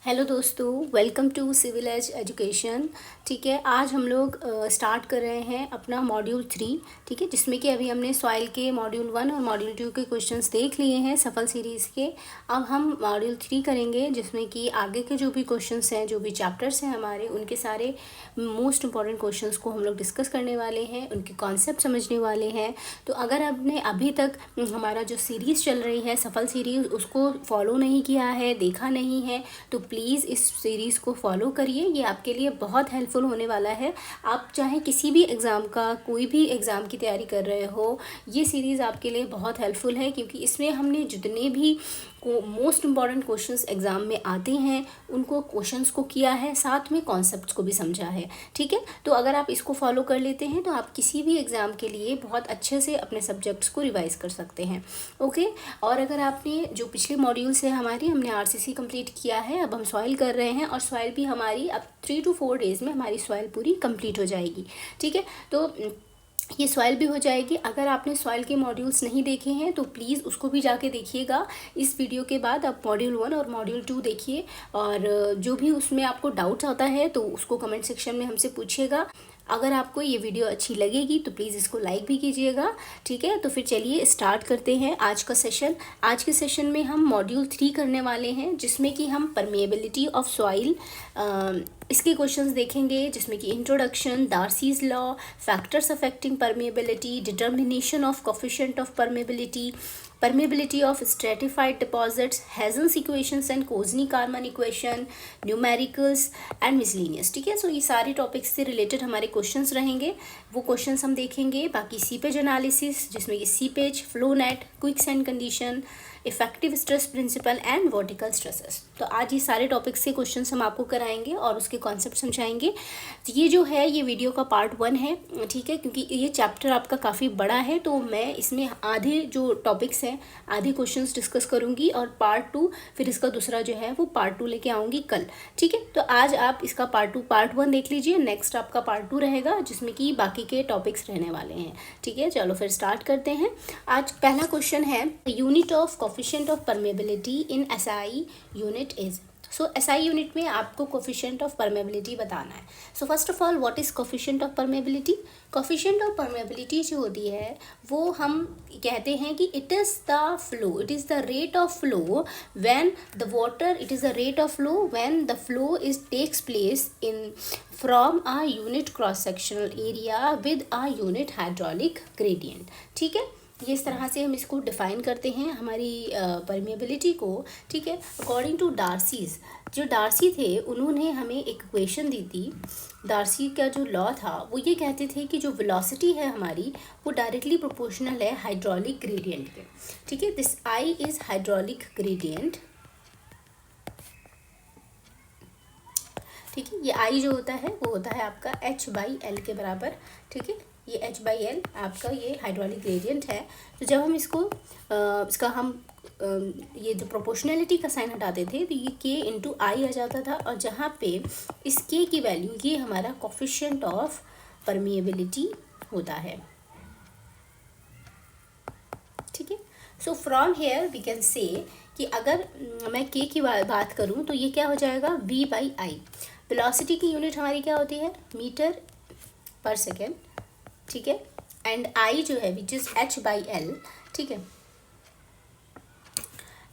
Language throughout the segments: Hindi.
हेलो दोस्तों, welcome to civil edge education. ठीक है, आज हम लोग स्टार्ट कर रहे हैं अपना मॉड्यूल 3। ठीक है, जिसमें कि अभी हमने सॉइल के मॉड्यूल 1 और मॉड्यूल 2 के क्वेश्चंस देख लिए हैं सफल सीरीज़ के। अब हम मॉड्यूल 3 करेंगे, जिसमें कि आगे के जो भी क्वेश्चंस हैं, जो भी चैप्टर्स हैं हमारे, उनके सारे मोस्ट इंपॉर्टेंट क्वेश्चंस को हम लोग डिस्कस करने वाले हैं, उनके कॉन्सेप्ट समझने वाले हैं। तो अगर आपने अभी तक हमारा जो सीरीज़ चल रही है सफल सीरीज़, उसको फॉलो नहीं किया है, देखा नहीं है, तो प्लीज़ इस सीरीज़ को फॉलो करिए। ये आपके लिए बहुत हेल्पफुल होने वाला है। आप चाहे किसी भी एग्ज़ाम का, कोई भी एग्ज़ाम की तैयारी कर रहे हो, ये सीरीज़ आपके लिए बहुत हेल्पफुल है, क्योंकि इसमें हमने जितने भी मोस्ट इम्पॉर्टेंट क्वेश्चंस एग्ज़ाम में आते हैं उनको क्वेश्चंस को किया है, साथ में कॉन्सेप्ट्स को भी समझा है। ठीक है, तो अगर आप इसको फॉलो कर लेते हैं तो आप किसी भी एग्ज़ाम के लिए बहुत अच्छे से अपने सब्जेक्ट्स को रिवाइज कर सकते हैं। ओके, और अगर आपने जो पिछले मॉड्यूल से हमने आरसीसी कंप्लीट किया है, अब हम सॉइल कर रहे हैं, और सॉइल भी हमारी अब 3 to 4 डेज़ में हमारी सॉइल पूरी कंप्लीट हो जाएगी। ठीक है, तो ये सॉइल भी हो जाएगी। अगर आपने सॉइल के मॉड्यूल्स नहीं देखे हैं तो प्लीज़ उसको भी जाके देखिएगा। इस वीडियो के बाद आप मॉड्यूल 1 और मॉड्यूल 2 देखिए, और जो भी उसमें आपको डाउट्स आता है तो उसको कमेंट सेक्शन में हमसे पूछिएगा। अगर आपको ये वीडियो अच्छी लगेगी तो प्लीज़ इसको लाइक भी कीजिएगा। ठीक है, तो फिर चलिए स्टार्ट करते हैं आज का सेशन। आज के सेशन में हम मॉड्यूल 3 करने वाले हैं, जिसमें कि हम परमेएबिलिटी ऑफ सॉइल इसके क्वेश्चंस देखेंगे, जिसमें कि introduction, Darcy's law, factors affecting permeability, determination of coefficient of permeability, permeability of stratified deposits, Hazen's equations and Kozny-Karman equation, numericals and miscellaneous. ठीक है, सो ये सारे टॉपिक्स से रिलेटेड हमारे क्वेश्चंस रहेंगे, वो क्वेश्चंस हम देखेंगे। बाकी सीपेज एनालिसिस, जिसमें कि seepage, flow net, quick sand condition, effective stress principle and vertical stresses. तो आज ये सारे टॉपिक्स से क्वेश्चंस हम आपको कराएंगे और उसके कॉन्सेप्ट समझाएंगे। तो ये जो है ये वीडियो का पार्ट 1 है। ठीक है, क्योंकि ये चैप्टर आपका काफ़ी बड़ा है, तो मैं इसमें आधे जो टॉपिक्स हैं, आधे क्वेश्चंस डिस्कस करूंगी, और पार्ट 2 फिर इसका दूसरा जो है वो पार्ट 2 लेके आऊँगी कल। ठीक है, तो आज आप इसका पार्ट 1 देख लीजिए, नेक्स्ट आपका पार्ट 2 रहेगा, जिसमें कि बाकी के टॉपिक्स रहने वाले हैं। ठीक है, चलो फिर स्टार्ट करते हैं। आज पहला क्वेश्चन है, unit of coefficient of permeability in SI unit is. So SI unit में आपको कोफिशिएंट ऑफ परमेबिलिटी बताना है। So first of all, what is coefficient of permeability? Coefficient of permeability जो होती है वो हम कहते हैं कि it is the flow, it is the rate of flow when the water, it is the rate of flow when the flow is takes place in from a unit cross sectional area with a unit hydraulic gradient. ठीक है, ये इस तरह से हम इसको डिफ़ाइन करते हैं हमारी परमेबिलिटी को। ठीक है, अकॉर्डिंग टू डार्सीज, जो डार्सी थे उन्होंने हमें एक इक्वेशन दी थी। डार्सी का जो लॉ था वो ये कहते थे कि जो वेलोसिटी है हमारी वो डायरेक्टली प्रोपोर्शनल है हाइड्रोलिक ग्रेडियंट के। ठीक है, this I is hydraulic gradient. ठीक है, ये आई जो होता है वो होता है आपका h/l के बराबर। ठीक है, ये h/l आपका ये हाइड्रोलिक ग्रेडियंट है। तो जब हम इसको इसका हम ये जो प्रोपोर्शनैलिटी का साइन हटाते थे तो ये k इंटू आई आ जाता था, और जहाँ पे इस k की वैल्यू ये हमारा कोफिशिएंट ऑफ परमिएबिलिटी होता है। ठीक है, so from here we can say कि अगर मैं k की बात करूँ तो ये क्या हो जाएगा, v/i। वेलोसिटी की यूनिट हमारी क्या होती है, मीटर पर सेकेंड। ठीक है, एंड आई जो है विच इज़ h/l। ठीक है,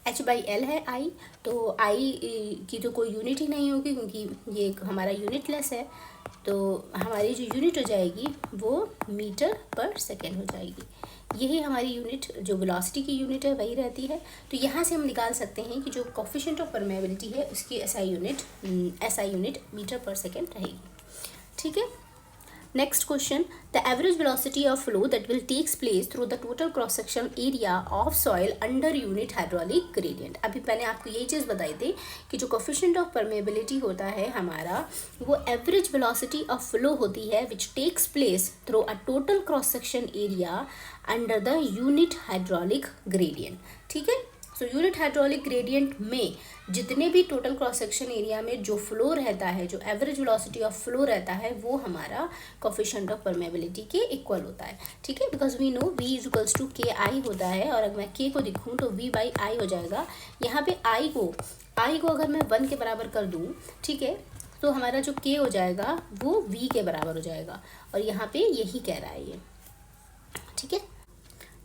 h/l है आई, तो आई की तो कोई यूनिट ही नहीं होगी, क्योंकि ये हमारा यूनिटलेस है। तो हमारी जो यूनिट हो जाएगी वो मीटर पर सेकेंड हो जाएगी। यही हमारी यूनिट, जो वेलोसिटी की यूनिट है वही रहती है। तो यहाँ से हम निकाल सकते हैं कि जो कोफिशिएंट ऑफ परमेबिलिटी है उसकी SI unit metre per second रहेगी। ठीक है, next question, the average velocity of flow that will takes place through the total cross sectional area of soil under unit hydraulic gradient. अभी मैंने आपको यही चीज़ बताई थी कि जो कोफिशिएंट ऑफ परमेबिलिटी होता है हमारा, वो एवरेज वेलोसिटी ऑफ फ्लो होती है which takes place through a total cross section area under the unit hydraulic gradient. ठीक है, सो यूनिट हाइड्रोलिक ग्रेडियंट में जितने भी टोटल क्रॉस सेक्शन एरिया में जो फ्लो रहता है, जो एवरेज वेलोसिटी ऑफ फ्लो रहता है, वो हमारा कोफिशिएंट ऑफ परमेबिलिटी के इक्वल होता है। ठीक है, because we know V is equals to K I होता है, और अगर मैं K को दिखूँ तो V बाई आई हो जाएगा। यहाँ पे I को अगर मैं 1 के बराबर कर दूँ, ठीक है, तो हमारा जो K हो जाएगा वो V के बराबर हो जाएगा, और यहाँ पे यही कह रहा है ये। ठीक है,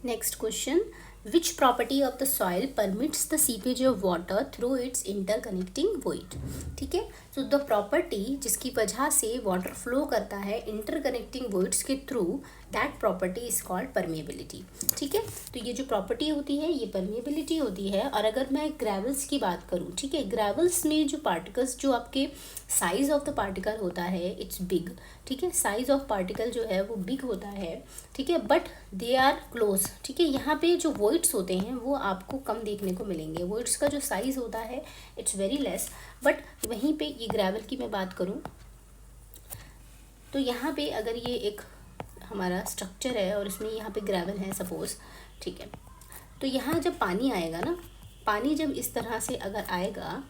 next question, which property of the soil permits the seepage of water through it's interconnecting void. ठीक है, तो द प्रॉपर्टी जिसकी वजह से वाटर फ्लो करता है इंटरकनेक्टिंग वॉइड्स के through, that property is called permeability. ठीक है, तो ये जो प्रॉपर्टी होती है ये परमेबिलिटी होती है। और अगर मैं ग्रेवल्स की बात करूँ, ठीक है, ग्रेवल्स में जो पार्टिकल्स, जो आपके साइज ऑफ द पार्टिकल होता है इट्स बिग। ठीक है, साइज ऑफ पार्टिकल जो है वो बिग होता है। ठीक है, बट दे आर क्लोज। ठीक है, यहाँ पे जो वॉइड्स होते हैं वो आपको कम देखने को मिलेंगे। वॉइड्स का जो साइज होता है इट्स वेरी लेस, बट वहीं पे ये ग्रेवल की मैं बात करूँ तो यहाँ पे अगर ये एक हमारा स्ट्रक्चर है और इसमें यहाँ पे ग्रेवल है सपोज, ठीक है, तो यहाँ जब पानी आएगा ना, पानी जब इस तरह से अगर आएगा,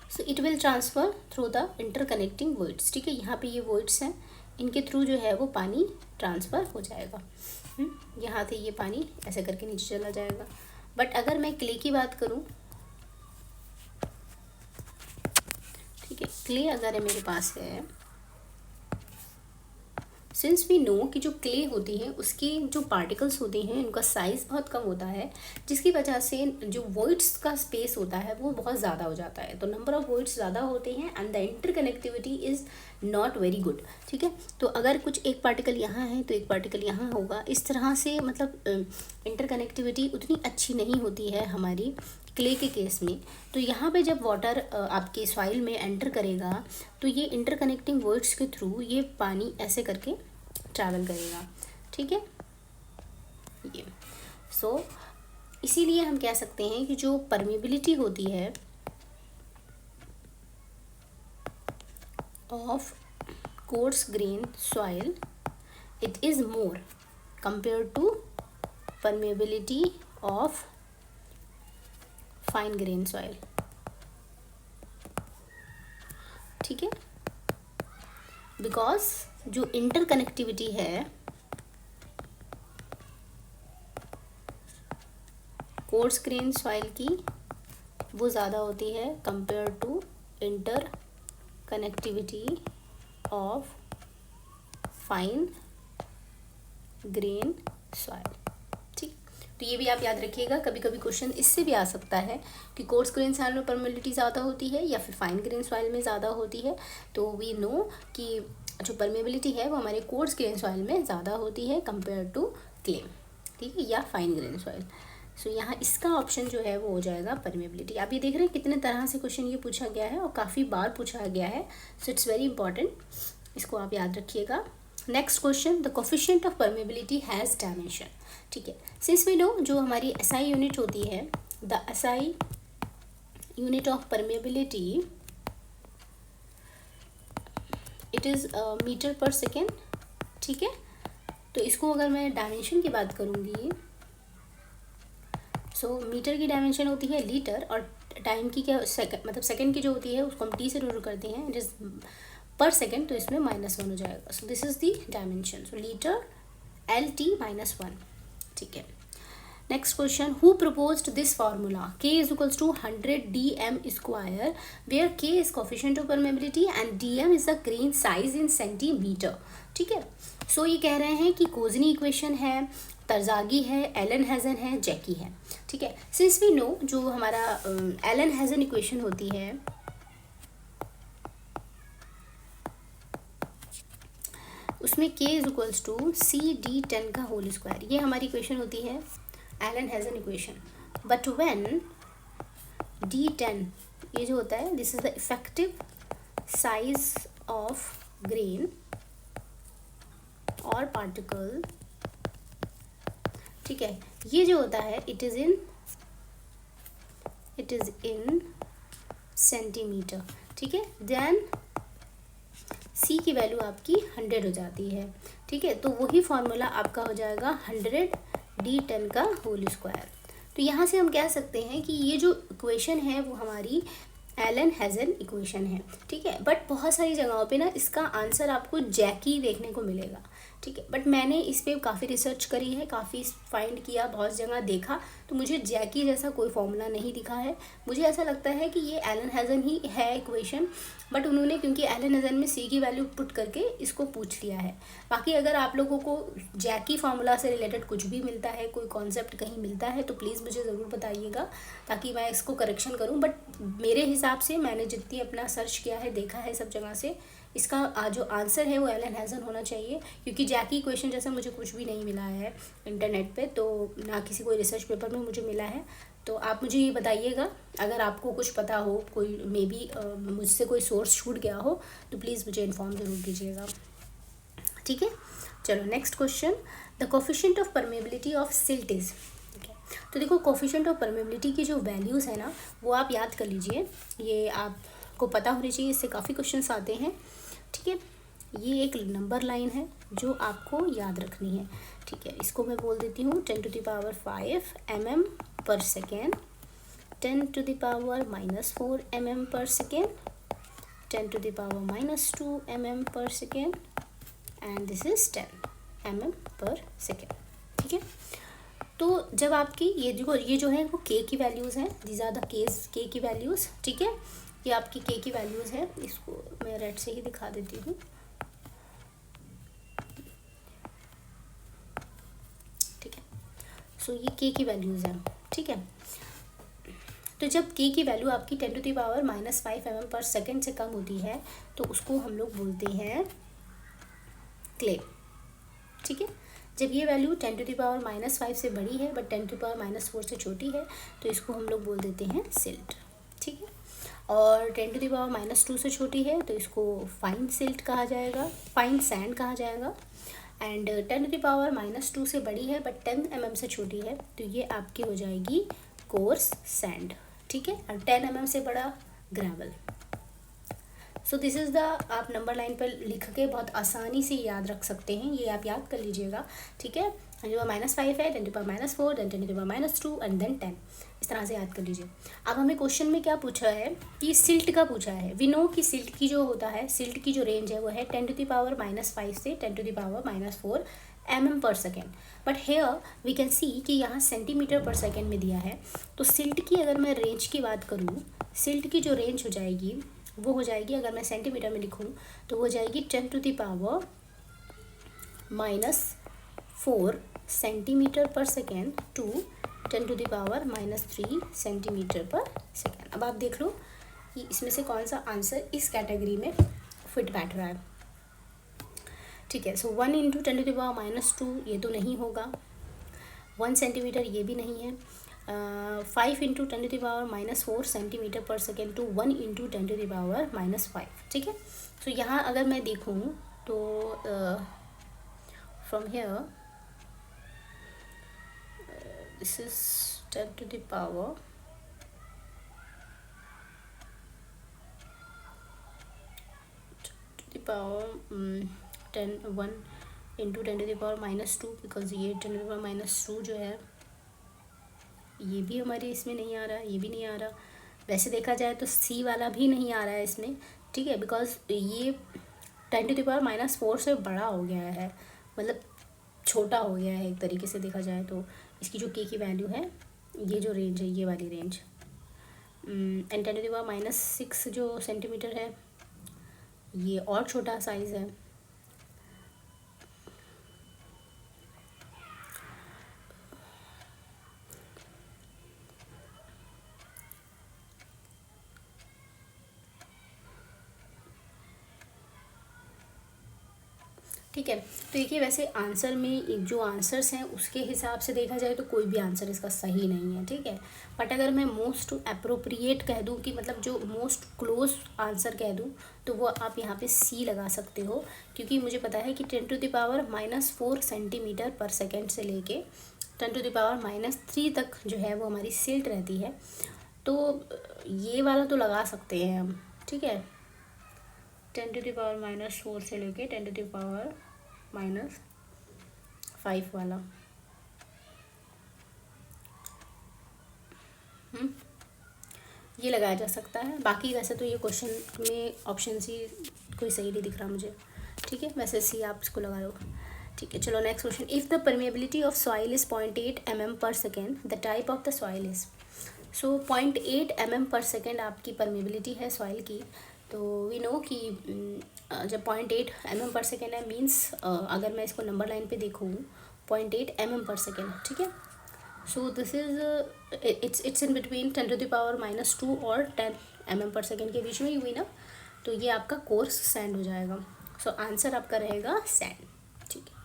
so it will transfer through the interconnecting voids. ठीक है, यहाँ पे ये वॉइड्स हैं, इनके थ्रू जो है वो पानी ट्रांसफ़र हो जाएगा। यहाँ से ये पानी ऐसे करके नीचे चला जाएगा। बट अगर मैं क्ले की बात करूँ, ठीक है, क्ले अगर मेरे पास है, सिंस वी नो कि जो क्ले होती है उसके जो पार्टिकल्स होते हैं उनका साइज़ बहुत कम होता है, जिसकी वजह से जो वॉइड्स का स्पेस होता है वो बहुत ज़्यादा हो जाता है। तो नंबर ऑफ़ वॉइड्स ज़्यादा होते हैं and the interconnectivity is not very good. ठीक है, तो अगर कुछ एक पार्टिकल यहाँ है तो एक पार्टिकल यहाँ होगा, इस तरह से मतलब इंटरकनेक्टिविटी उतनी अच्छी नहीं होती है हमारी क्ले के केस में। तो यहाँ पे जब वाटर आपके सॉइल में एंटर करेगा तो ये इंटरकनेक्टिंग वॉइड्स के थ्रू ये पानी ऐसे करके ट्रैवल करेगा। ठीक है, ये इसीलिए हम कह सकते हैं कि जो परमेबिलिटी होती है of coarse grain soil, it is more compare to permeability of fine grain soil. ठीक है, बिकॉज जो इंटरकनेक्टिविटी है कोर्स ग्रेन सॉइल की वो ज़्यादा होती है compare to interconnectivity of fine grain soil. ठीक, तो ये भी आप याद रखिएगा, कभी कभी क्वेश्चन इससे भी आ सकता है कि कोर्स ग्रेन सॉइल में परमेबिलिटी ज़्यादा होती है या फिर फाइन ग्रेन सॉइल में ज़्यादा होती है। तो वी नो कि जो परमेबिलिटी है वो हमारे कोर्स ग्रेन सॉइल में ज़्यादा होती है कंपेयर टू क्ले। ठीक है, या फाइन ग्रेन सॉइल। सो यहाँ इसका ऑप्शन जो है वो हो जाएगा परमेबिलिटी। आप ये देख रहे हैं कितने तरह से क्वेश्चन ये पूछा गया है और काफ़ी बार पूछा गया है। सो इट्स वेरी इंपॉर्टेंट, इसको आप याद रखिएगा। Next question, the coefficient of permeability has dimension. ठीक है, सिंस वी नो जो हमारी SI यूनिट होती है, the SI unit of permeability it is metre per second. ठीक है, तो इसको अगर मैं डायमेंशन की बात करूँगी, सो मीटर की डायमेंशन होती है लीटर, और टाइम की क्या मतलब सेकंड की जो होती है उसको हम T से रूल करते हैं, इट इज़ पर सेकेंड, तो इसमें -1 हो जाएगा। So this is the dimension, so litre LT -1। ठीक है, next question, who proposed this formula K is equals to 100 dm square where K is coefficient of permeability and dm is the grain size in centimetre. ठीक है, सो ये कह रहे हैं कि कोजनी इक्वेशन है, तरजागी है, एलन हैजन है, जैकी है। ठीक है, सिंस वी नो जो हमारा एलन हैजन इक्वेशन होती है उसमें K is equals to CD10 का होल स्क्वायर, ये हमारी इक्वेशन होती है Allen Hazen equation. But when D10 ये जो होता है, this is the effective size of grain और पार्टिकल। ठीक है, ये जो होता है इट इज़ इन सेंटीमीटर। ठीक है, देन C की वैल्यू आपकी 100 हो जाती है। ठीक है, तो वही फॉर्मूला आपका हो जाएगा 100 D10 का होल स्क्वायर। तो यहाँ से हम कह सकते हैं कि ये जो इक्वेशन है वो हमारी एलन हेजन इक्वेशन है, ठीक है। बट बहुत सारी जगहों पे ना इसका आंसर आपको जैकी देखने को मिलेगा, ठीक है। बट मैंने इस पर काफ़ी रिसर्च करी है, काफ़ी फाइंड किया, बहुत जगह देखा, तो मुझे जैकी जैसा कोई फॉर्मूला नहीं दिखा है। मुझे ऐसा लगता है कि ये एलन हेजन ही है इक्वेशन, बट उन्होंने क्योंकि एलन हेजन में सी की वैल्यू पुट करके इसको पूछ लिया है। बाकी अगर आप लोगों को जैकी फार्मूला से रिलेटेड कुछ भी मिलता है, कोई कॉन्सेप्ट कहीं मिलता है, तो प्लीज़ मुझे ज़रूर बताइएगा ताकि मैं इसको करेक्शन करूं। बट मेरे हिसाब से मैंने जितनी अपना सर्च किया है, देखा है सब जगह से, इसका जो आंसर है वो एलन हेजन होना चाहिए, क्योंकि जैकी इक्वेशन जैसा मुझे कुछ भी नहीं मिला है इंटरनेट पे, तो ना किसी कोई रिसर्च पेपर में मुझे मिला है। तो आप मुझे ये बताइएगा अगर आपको कुछ पता हो, कोई मे बी मुझसे कोई सोर्स छूट गया हो, तो प्लीज़ मुझे इन्फॉर्म ज़रूर कीजिएगा, ठीक है। चलो next question, the coefficient of permeability of silt is. तो देखो कोफिशिएंट ऑफ परमेबिलिटी की जो वैल्यूज़ है ना वो आप याद कर लीजिए, ये आपको पता होनी चाहिए, इससे काफ़ी क्वेश्चंस आते हैं, ठीक है। ये एक नंबर लाइन है जो आपको याद रखनी है, ठीक है। इसको मैं बोल देती हूँ 10⁵ mm पर सेकेंड, 10⁻⁻4 mm पर सेकेंड, 10⁻⁻2 mm पर second, and this is 10 mm पर सेकेंड, ठीक है। तो जब आपकी ये जो है वो के की वैल्यूज़ हैं, दीज आर द के की वैल्यूज़, ठीक है। ये आपकी के की वैल्यूज़ है, इसको मैं रेड से ही दिखा देती हूँ, ठीक है। सो ये के की वैल्यूज़ हैं, ठीक है। तो जब के की वैल्यू आपकी 10⁻⁻5 mm पर सेकेंड से कम होती है तो उसको हम लोग बोलते हैं क्ले, ठीक है। जब ये वैल्यू 10⁻⁻5 से बड़ी है बट 10⁻⁻4 से छोटी है तो इसको हम लोग बोल देते हैं सिल्ट, ठीक है। और 10⁻⁻2 से छोटी है तो इसको फाइन सिल्ट कहा जाएगा, फाइन सैंड कहा जाएगा। एंड 10⁻⁻2 से बड़ी है बट 10 mm से छोटी है तो ये आपकी हो जाएगी कोर्स सैंड, ठीक है। और 10 mm से बड़ा gravel. So this is the, आप नंबर लाइन पर लिख के बहुत आसानी से याद रख सकते हैं, ये आप याद कर लीजिएगा, ठीक है। 10⁻5 है, 10⁻4, देन 10⁻2 एंड देन 10, इस तरह से याद कर लीजिए। अब हमें क्वेश्चन में क्या पूछा है कि सिल्ट का पूछा है। वी नो कि सिल्ट की जो होता है, सिल्ट की जो रेंज है वो है 10⁻⁻5 से 10⁻⁻4 mm पर सेकेंड। But here we can see कि यहाँ सेंटीमीटर पर सेकेंड में दिया है। तो सिल्ट की अगर मैं रेंज की बात करूँ, सिल्ट की जो रेंज हो जाएगी वो हो जाएगी, अगर मैं सेंटीमीटर में लिखूँ तो हो जाएगी 10⁻⁻4 centimetre per second to 10⁻⁻3 centimetre per second. अब आप देख लो कि इसमें से कौन सा आंसर इस कैटेगरी में फिट बैठ रहा है, ठीक है। सो 1 × 10⁻⁻2 ये तो नहीं होगा, 1 सेंटीमीटर ये भी नहीं है, 5 × 10⁻⁻4 सेंटीमीटर पर सेकेंड टू 1 × 10⁻⁻5, ठीक है। तो यहाँ अगर मैं देखूँ तो from here this is 10⁻10 1 × 10⁻2 because ये 10⁻2 जो है ये भी हमारे इसमें नहीं आ रहा, ये भी नहीं आ रहा। वैसे देखा जाए तो सी वाला भी नहीं आ रहा है इसमें, ठीक है, बिकॉज ये 10⁻4 से बड़ा हो गया है, मतलब छोटा हो गया है एक तरीके से देखा जाए तो। इसकी जो के की वैल्यू है, ये जो रेंज है, ये वाली रेंज, एंड 10⁻6 जो सेंटीमीटर है ये और छोटा साइज़ है। ठीक है, तो देखिए वैसे आंसर में जो आंसर्स हैं उसके हिसाब से देखा जाए तो कोई भी आंसर इसका सही नहीं है, ठीक है। बट अगर मैं मोस्ट अप्रोप्रिएट कह दूं कि मतलब जो मोस्ट क्लोज आंसर कह दूं तो वो आप यहाँ पे सी लगा सकते हो, क्योंकि मुझे पता है कि 10⁻⁻4 सेंटीमीटर पर सेकेंड से लेके 10⁻⁻3 तक जो है वो हमारी सिल्ट रहती है। तो ये वाला तो लगा सकते हैं हम, ठीक है, 10⁻⁻4 से लेके 10⁻⁻5 वाला। ये लगाया जा सकता है। बाकी वैसे तो ये क्वेश्चन में ऑप्शन सी कोई सही नहीं दिख रहा मुझे, ठीक है, वैसे सी आप इसको लगा लो, ठीक है। चलो next question, if the permeability of soil is 0.8 mm पर second, the type of the soil is. So 0.8 mm पर सेकेंड आपकी परमेबिलिटी है सॉइल की। तो वी नो कि जब 0.8 mm पर सेकेंड है मीन्स अगर मैं इसको नंबर लाइन पे देखूँ 0.8 mm पर सेकेंड, ठीक है। So this is it's in between 10⁻⁻² और 10 mm पर सेकेंड के बीच में, हुई ना। तो ये आपका कोर्स सैंड हो जाएगा। सो आंसर आपका रहेगा सैंड, ठीक है।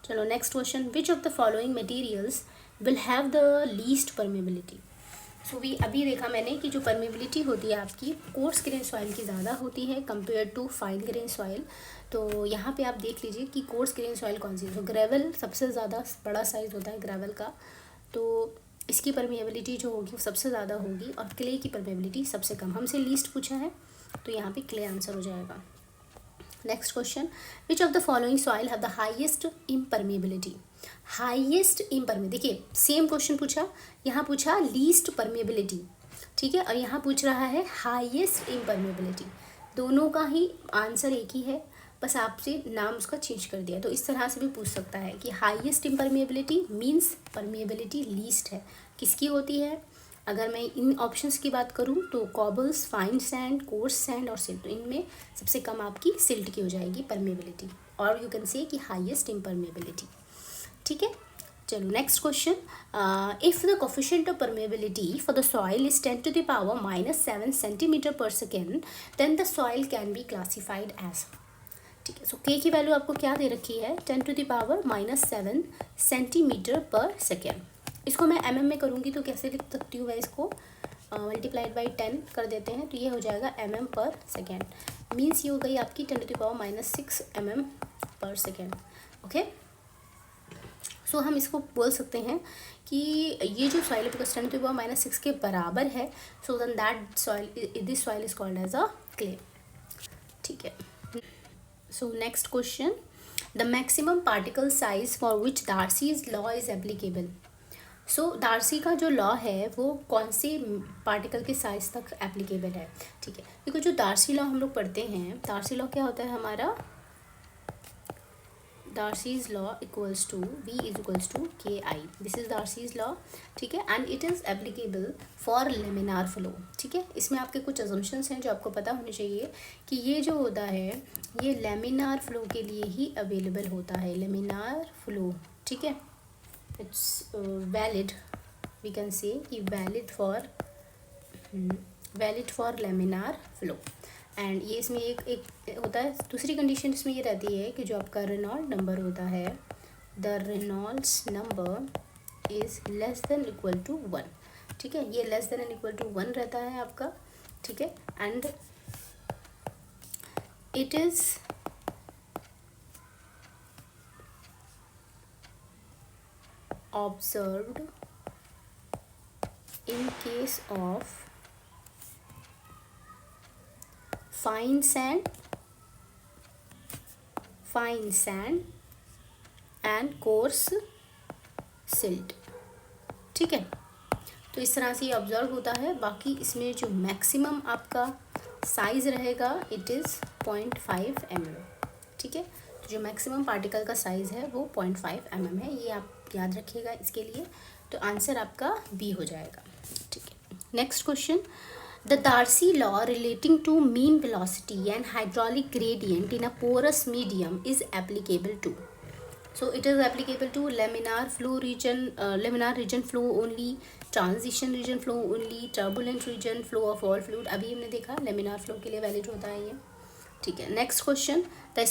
चलो next question, which of the following materials will have the least permeability. So अभी देखा मैंने कि जो परमेबिलिटी होती है आपकी कोर्स ग्रेन सॉइल की ज़्यादा होती है compare to fine grain soil. तो यहाँ पे आप देख लीजिए कि कोर्स ग्रेन सॉइल कौन सी है। तो ग्रेवल सबसे ज़्यादा बड़ा साइज़ होता है ग्रेवल का, तो इसकी परमेबिलिटी जो होगी वो सबसे ज़्यादा होगी, और क्ले की परमेबिलिटी सबसे कम। हमसे लीस्ट पूछा है तो यहाँ पे क्ले आंसर हो जाएगा। Next question, which of the following soil have the highest इम्परमेबिलिटी। Highest इम्परमेबिलिटी, देखिए सेम क्वेश्चन पूछा, यहाँ पूछा लीस्ट परमेबिलिटी, ठीक है, और यहाँ पूछ रहा है हाईएस्ट इम्परमेबिलिटी। दोनों का ही आंसर एक ही है, बस आपसे नाम उसका चेंज कर दिया। तो इस तरह से भी पूछ सकता है कि हाईएस्ट इम्परमेबिलिटी मीन्स परमेबिलिटी लीस्ट है, किसकी होती है। अगर मैं इन ऑप्शंस की बात करूं तो कॉबल्स, फाइन सैंड, कोर्स सैंड और सिल्ट, तो इनमें सबसे कम आपकी सिल्ट की हो जाएगी परमेबिलिटी, और यू कैन से कि हाईएस्ट इम्परमेबिलिटी, ठीक है। चलो next question, if the coefficient of permeability for the soil is 10⁻⁻7 centimetre per second, then the soil can be classified as, ठीक है। सो के की वैल्यू आपको क्या दे रखी है, 10⁻⁻7 सेंटीमीटर पर सेकेंड। इसको मैं mm में करूँगी तो कैसे लिख सकती हूँ मैं, इसको मल्टीप्लाइड बाई 10 कर देते हैं तो ये हो जाएगा mm पर सेकेंड, मीन्स ये हो गई आपकी 10⁻⁻6 mm पर सेकेंड, ओके। सो हम इसको बोल सकते हैं कि ये जो सॉइल है बिकॉज 10⁻⁻6 के बराबर है, so then that soil, this soil is called as a clay, ठीक है। So next question, the maximum particle size for which Darcy's law is applicable. So Darcy का जो लॉ है वो कौन से पार्टिकल के साइज तक एप्लीकेबल है, ठीक है। देखो जो डार्सी लॉ हम लोग पढ़ते हैं, डार्सी लॉ क्या होता है हमारा, Darcy's law equals to V is equals to KI, this is Darcy's law, ठीक है, and it is applicable for laminar flow, ठीक है। इसमें आपके कुछ अजम्पशंस हैं जो आपको पता होने चाहिए कि ये जो होता है ये लेमिनार फ्लो के लिए ही अवेलेबल होता है, लेमिनार फ्लो, ठीक है। It's valid, we can say कि valid for laminar flow. And ये इसमें एक होता है, दूसरी कंडीशन इसमें ये रहती है कि जो आपका रेनॉल्ड नंबर होता है, the Reynolds number is less than equal to 1, ठीक है। ये less than and equal to 1 रहता है आपका, ठीक है। And it is observed in case of fine sand and coarse silt, ठीक है। तो इस तरह से ये ऑब्जर्व होता है। बाकी इसमें जो मैक्सिमम आपका साइज़ रहेगा इट इज़ 0.5 mm, ठीक है। तो जो मैक्सिमम पार्टिकल का साइज़ है वो 0.5 mm है, ये आप याद रखिएगा इसके लिए। तो आंसर आपका बी हो जाएगा, ठीक है। Next question, the Darcy law relating to mean velocity and hydraulic gradient in a porous medium is applicable to. So it is applicable to laminar flow region, laminar region flow only, transition region flow only, turbulent region flow of all fluid, अभी हमने देखा लेमिनार फ्लो के लिए वैलिड होता है ये, ठीक है। Next question, the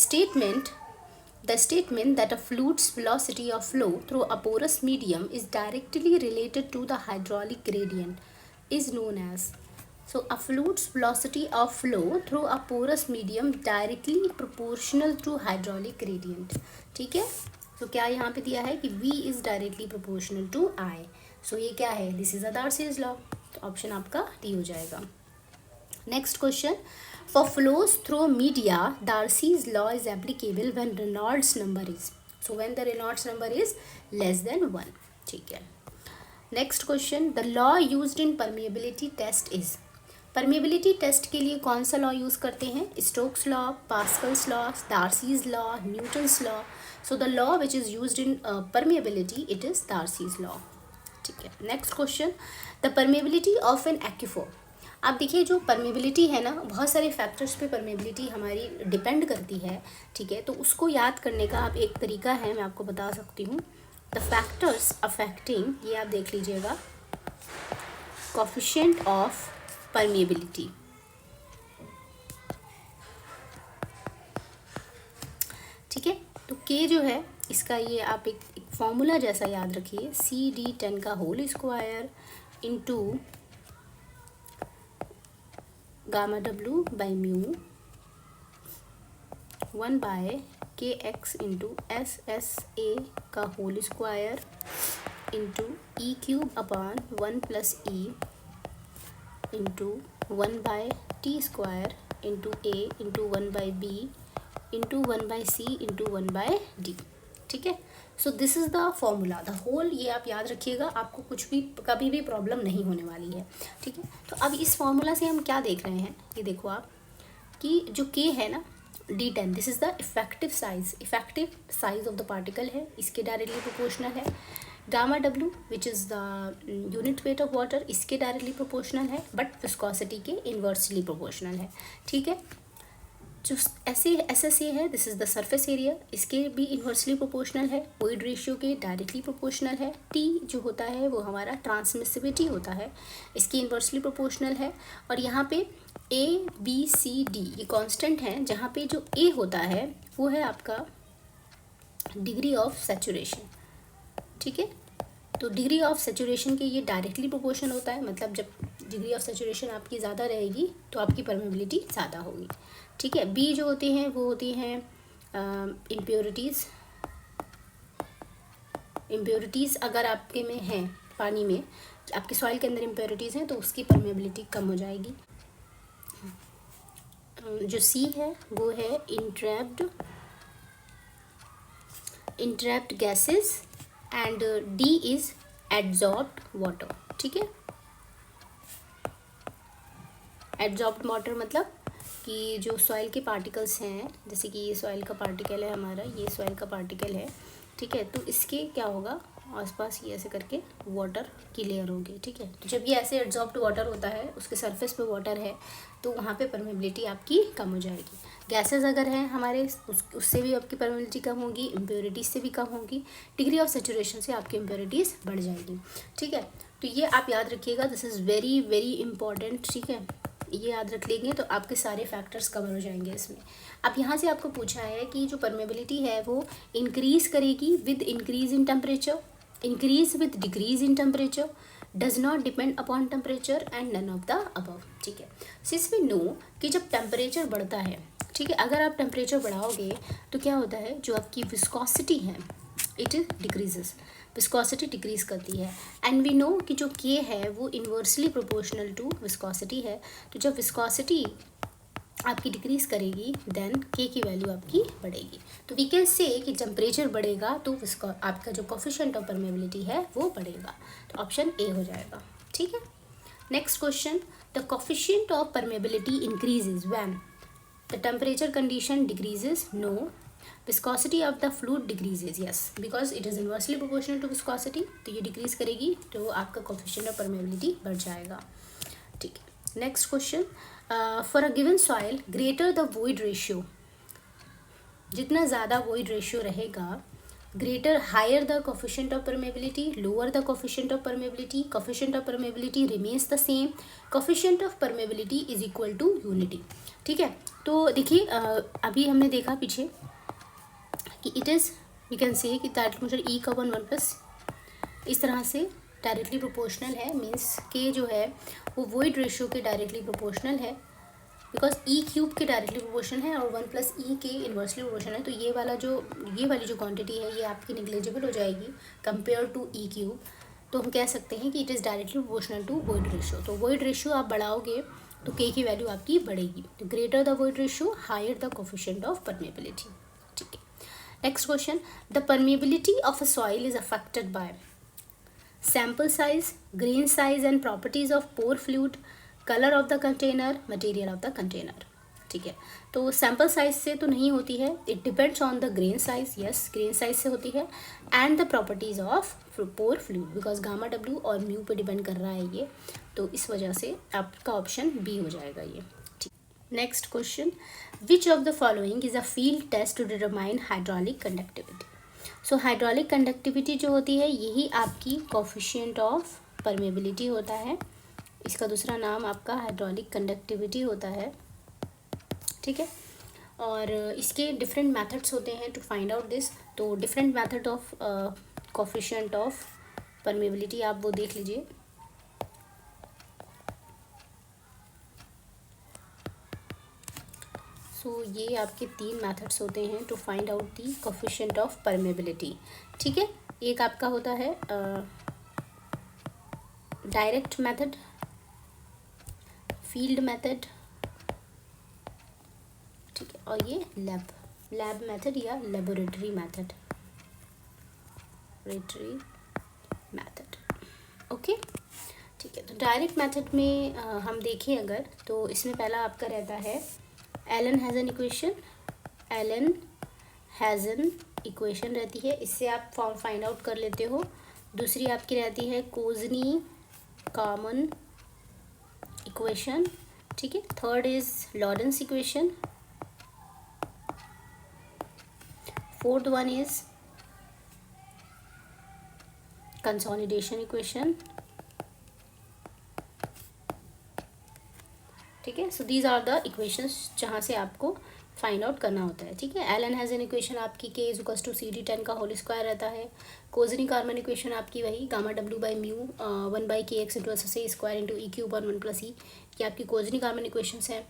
statement that a fluid's velocity of flow through a porous medium is directly related to the hydraulic gradient is known as. So a fluid's velocity of flow through a porous medium directly proportional to hydraulic gradient, ठीक है। तो क्या यहाँ पे दिया है कि V is directly proportional to I. So ये क्या है, this is a Darcy's law, तो ऑप्शन आपका D हो जाएगा। Next question, for flows through media, Darcy's law is applicable when Reynolds number is, so when the Reynolds number is less than 1, ठीक है। Next question, the law used in permeability test is. Permeability test के लिए कौन सा लॉ यूज़ करते हैं? Stokes law, Pascal's law, Darcy's law, Newton's law. So the law which is used in permeability, it is Darcy's law. ठीक है, next question, the permeability of an aquifer. आप देखिए जो परमिएबिलिटी है ना, बहुत सारे फैक्टर्स पे परमिएबिलिटी हमारी डिपेंड करती है। ठीक है, तो उसको याद करने का आप एक तरीका है, मैं आपको बता सकती हूँ। द फैक्टर्स अफेक्टिंग, ये आप देख लीजिएगा, कोफिशिएंट ऑफ परमिएबिलिटी। ठीक है, तो के जो है इसका ये आप एक फॉर्मूला जैसा याद रखिए, CD10 का whole square into gamma W by mu 1 by KX into SSA का whole square into E³ upon 1 plus E into 1 by T square into A into 1 by B into 1 by C into 1 by D। ठीक है, so this is the formula, the whole, ये आप याद रखिएगा, आपको कुछ भी कभी भी प्रॉब्लम नहीं होने वाली है। ठीक है, तो अब इस फॉर्मूला से हम क्या देख रहे हैं, ये देखो आप कि जो K है ना, D10, this is the effective size of the particle है, इसके डायरेक्टली प्रोपोर्शनल है। Gamma W which is the unit weight of water, इसके डायरेक्टली प्रोपोर्शनल है, बट विस्कोसिटी के इन्वर्सली प्रोपोर्शनल है। ठीक है, जो SSA है, this is the surface area, इसके भी इन्वर्सली प्रोपोर्शनल है, वोइड रेशियो के डायरेक्टली प्रोपोर्शनल है। T जो होता है वो हमारा ट्रांसमिसिविटी होता है, इसकी इन्वर्सली प्रोपोर्शनल है। और यहाँ पे ABCD ये कांस्टेंट हैं, जहाँ पे जो A होता है वो है आपका डिग्री ऑफ सैचुरेशन। ठीक है, तो डिग्री ऑफ सैचुरेशन के ये डायरेक्टली प्रोपोर्शन होता है, मतलब जब डिग्री ऑफ सैचुरेशन आपकी ज़्यादा रहेगी तो आपकी परमेबिलिटी ज़्यादा होगी। ठीक है, B जो होते हैं वो होती हैं इम्प्योरिटीज़ अगर आपके में हैं, पानी में आपके सॉइल के अंदर इम्प्योरिटीज़ हैं तो उसकी परमेबिलिटी कम हो जाएगी। जो C है वो है entrapped gases and D is adsorbed water. ठीक है, एड्जॉर्ब्ड वाटर मतलब कि जो सॉइल के पार्टिकल्स हैं, जैसे कि ये सॉइल का पार्टिकल है हमारा, ये सॉइल का पार्टिकल है। ठीक है, तो इसके क्या होगा, आसपास ये ऐसे करके वाटर की लेयर होगी। ठीक है, तो जब ये ऐसे एड्जॉर्ब्ड वाटर होता है, उसके सरफेस पे वाटर है, तो वहाँ पे परमेबिलिटी आपकी कम हो जाएगी। गैसेस अगर हैं हमारे, उससे भी आपकी परमेबिलिटी कम होगी, इम्प्योरिटीज़ से भी कम होगी, डिग्री ऑफ सैचुरेशन से आपकी इम्प्योरिटीज़ बढ़ जाएगी। ठीक है, तो ये आप याद रखिएगा, this is very very important. ठीक है, ये याद रख लेंगे तो आपके सारे फैक्टर्स कवर हो जाएंगे इसमें। अब यहाँ से आपको पूछा है कि जो परमेबिलिटी है वो इंक्रीज़ करेगी with increase in temperature, increase with decrease in temperature, does not depend upon temperature and none of the above. ठीक है, सिंस वी नो कि जब टेम्परेचर बढ़ता है, ठीक है, अगर आप टेम्परेचर बढ़ाओगे तो क्या होता है, जो आपकी विस्कोसिटी है इट डिक्रीजेस, विस्कोसिटी डिक्रीज करती है। एंड वी नो कि जो K है वो इन्वर्सली प्रोपोर्शनल टू विस्कोसिटी है। तो जब विस्कोसिटी आपकी डिक्रीज करेगी देन K की वैल्यू आपकी बढ़ेगी। तो वी कैन से कि टेम्परेचर बढ़ेगा तो आपका जो कोफिशिएंट ऑफ परमेबिलिटी है वो बढ़ेगा। तो ऑप्शन A हो जाएगा। ठीक है, next question, the coefficient of permeability increases when the temperature condition decreases, no, viscosity of the fluid decreases, yes, because it is inversely proportional to viscosity, तो ये डिक्रीज करेगी तो आपका कोफिशिएंट ऑफ परमेबिलिटी बढ़ जाएगा। ठीक है, next question, for a given soil greater the void ratio, जितना ज़्यादा वॉइड रेशियो रहेगा, greater higher the coefficient of permeability, lower the coefficient of permeability, coefficient of permeability remains the same, coefficient of permeability is equal to unity. ठीक है, तो देखिए अभी हमने देखा पीछे कि it is we can say कि दैट E का 1 प्लस इस तरह से डायरेक्टली प्रोपोर्शनल है, मीन्स के जो है वो वॉइड रेशियो के डायरेक्टली प्रोपोर्शनल है, बिकॉज E³ के डायरेक्टली प्रोपोर्शनल है और 1 प्लस E के इन्वर्सली प्रोपोर्शनल है। तो ये वाली जो क्वांटिटी है ये आपकी निग्लेजिबल हो जाएगी कंपेयर टू E³। तो हम कह सकते हैं कि it is directly proportional to void ratio. तो वॉइड रेशियो आप बढ़ाओगे तो K की वैल्यू आपकी बढ़ेगी। तो greater the void ratio higher the coefficient of permeability. ठीक है, next question, the permeability of a soil is affected by sample size, grain size and properties of pore fluid, colour of the container, material of the container. ठीक है, तो सैम्पल साइज से तो नहीं होती है, it depends on the grain size, yes grain size से होती है, and the properties of pore fluid, because gamma W और म्यू पे डिपेंड कर रहा है ये, तो इस वजह से आपका ऑप्शन बी हो जाएगा ये। ठीक, next question, which of the following is a field test to determine hydraulic conductivity. So hydraulic conductivity जो होती है यही आपकी कोफिशिएंट ऑफ परमेबिलिटी होता है, इसका दूसरा नाम आपका हाइड्रोलिक कंडक्टिविटी होता है। ठीक है, और इसके डिफरेंट मेथड्स होते हैं टू फाइंड आउट दिस, तो different method of coefficient of permeability आप वो देख लीजिए। सो ये आपके 3 मेथड्स होते हैं to find out the coefficient of permeability. ठीक है, एक आपका होता है डायरेक्ट मेथड, फील्ड मेथड, ठीक है, और ये लैब मेथड या लेबोरेटरी मेथड, ओके। ठीक है, तो डायरेक्ट मेथड में हम देखें अगर, तो इसमें पहला आपका रहता है एलन हैज़न इक्वेशन रहती है, इससे आप फॉर्म फाइंड आउट कर लेते हो। दूसरी आपकी रहती है कोजनी कॉमन इक्वेशन, ठीक है। Third is Lawrence equation, fourth one is consolidation equation, ठीक है। So these are the equations जहाँ से आपको फाइंड आउट करना होता है, ठीक है। एलन हैज़न इक्वेशन आपकी के इज इक्वल्स टू CD10 का होल स्क्वायर रहता है। कोजनी कार्बन इक्वेशन आपकी वही gamma W by mu 1/kx into SSA square into E³ 1 + E, ये आपकी कोजनी कार्बन इक्वेशंस है।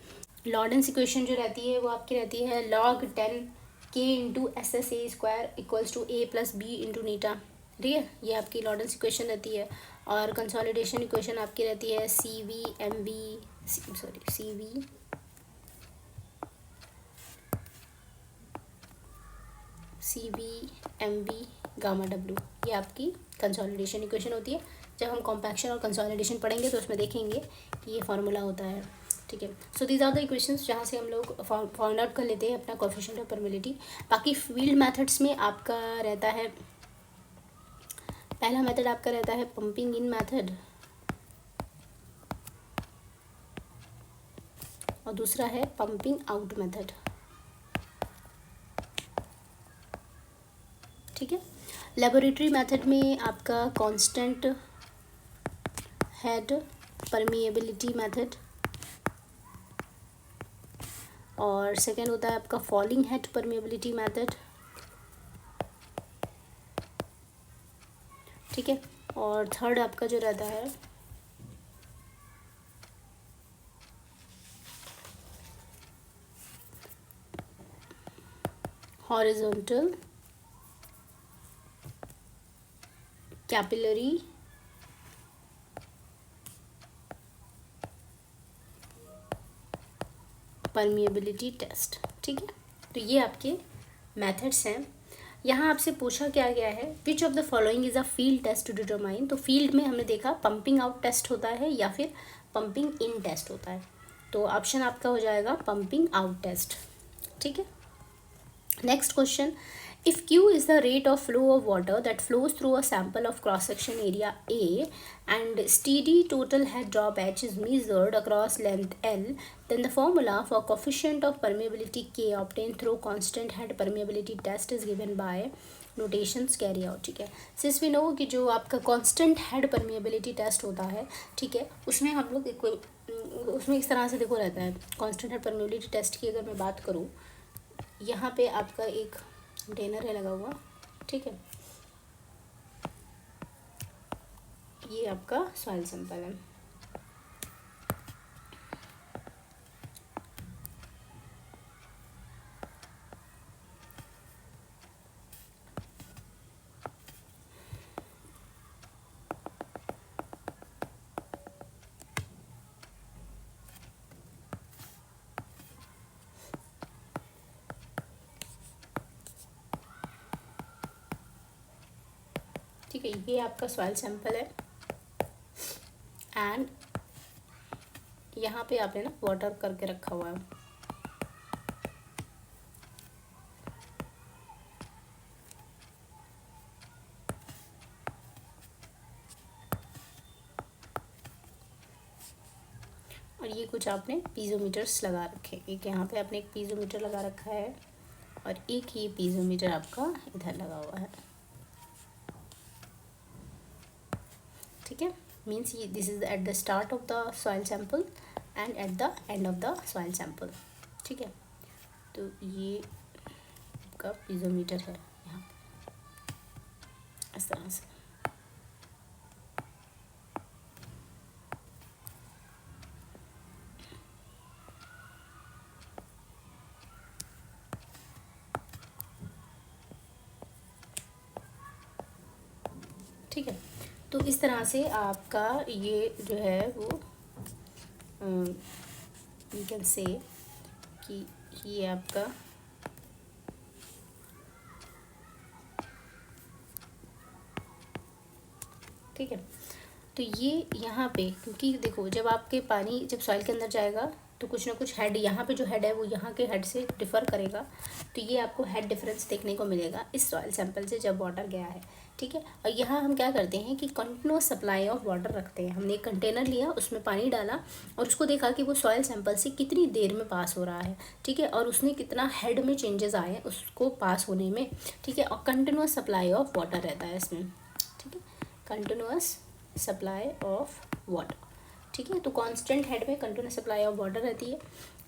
लॉरेंस इक्वेशन जो रहती है वो आपकी रहती है log 10k into SSA square equals to A + B into नीटा, ठीक है, ये आपकी लॉरेंस इक्वेशन रहती है। और कंसोलिडेशन इक्वेशन आपकी रहती है CV गामा डब्ल्यू, ये आपकी कंसोलिडेशन इक्वेशन होती है। जब हम कॉम्पैक्शन और कंसोलिडेशन पढ़ेंगे तो उसमें देखेंगे कि ये फार्मूला होता है, ठीक है। So these are the equations जहाँ से हम लोग फाइंड आउट कर लेते हैं अपना कोएफिशिएंट ऑफ परमेबिलिटी। बाकी फील्ड मेथड्स में आपका रहता है, पहला मेथड आपका रहता है पंपिंग इन मेथड, और दूसरा है पंपिंग आउट मेथड, ठीक है। लेबोरेटरी मेथड में आपका कांस्टेंट हेड परमिएबिलिटी मेथड, और सेकेंड होता है आपका फॉलिंग हेड परमिएबिलिटी मेथड, ठीक है। और थर्ड आपका जो रहता है हॉरिजॉन्टल कैपिलरी परमिएबिलिटी टेस्ट, ठीक है। तो ये आपके मेथड्स हैं। यहाँ आपसे पूछा क्या गया है, which of the following is a field test to determine. तो फील्ड में हमने देखा पंपिंग आउट टेस्ट होता है या फिर पंपिंग इन टेस्ट होता है, तो ऑप्शन आपका हो जाएगा पंपिंग आउट टेस्ट, ठीक है। Next question, if Q is the rate of flow of water that flows through a sample of cross section area A and steady total head drop H is measured across length L, then the formula for coefficient of permeability K obtained through constant head permeability test is given by notations carry out, ठीक है। Since we know कि जो आपका constant head permeability test होता है, ठीक है, उसमें हम लोग उसमें इस तरह से देखो रहता है। constant head permeability test की अगर मैं बात करूँ, यहाँ पे आपका एक कंटेनर है लगा हुआ, ठीक है, ये आपका सॉइल सैंपल है। ठीक है, ये आपका सॉइल सैंपल है एंड यहाँ पे आपने ना वाटर करके रखा हुआ है। और ये कुछ आपने पीज़ोमीटर्स लगा रखे, एक यहाँ पे आपने एक पीज़ोमीटर लगा रखा है और एक ये पीज़ोमीटर आपका इधर लगा हुआ है। ठीक है, मीन्स ये this is at the start of the soil sample and at the end of the soil sample. ठीक है, तो ये आपका पीज़ोमीटर है यहाँ इस तरह से। ठीक है, तो इस तरह से आपका ये जो है वो यू कैन से कि ये आपका ठीक है। तो ये यहाँ पे क्योंकि देखो जब आपके पानी जब सॉइल के अंदर जाएगा तो कुछ ना कुछ हेड, यहाँ पे जो हेड है वो यहाँ के हेड से डिफ़र करेगा, तो ये आपको हेड डिफरेंस देखने को मिलेगा इस सॉइल सैंपल से जब वाटर गया है। ठीक है, और यहाँ हम क्या करते हैं कि कंटिन्यूस सप्लाई ऑफ वाटर रखते हैं। हमने एक कंटेनर लिया, उसमें पानी डाला और उसको देखा कि वो सॉइल सैंपल से कितनी देर में पास हो रहा है। ठीक है, और उसने कितना हेड में चेंजेस आए उसको पास होने में। ठीक है, और कंटिन्यूस सप्लाई ऑफ वाटर रहता है इसमें। ठीक है, कंटिन्यूस सप्लाई ऑफ वाटर। ठीक है, तो कांस्टेंट हेड में कंटिन्यूस सप्लाई ऑफ वाटर रहती है।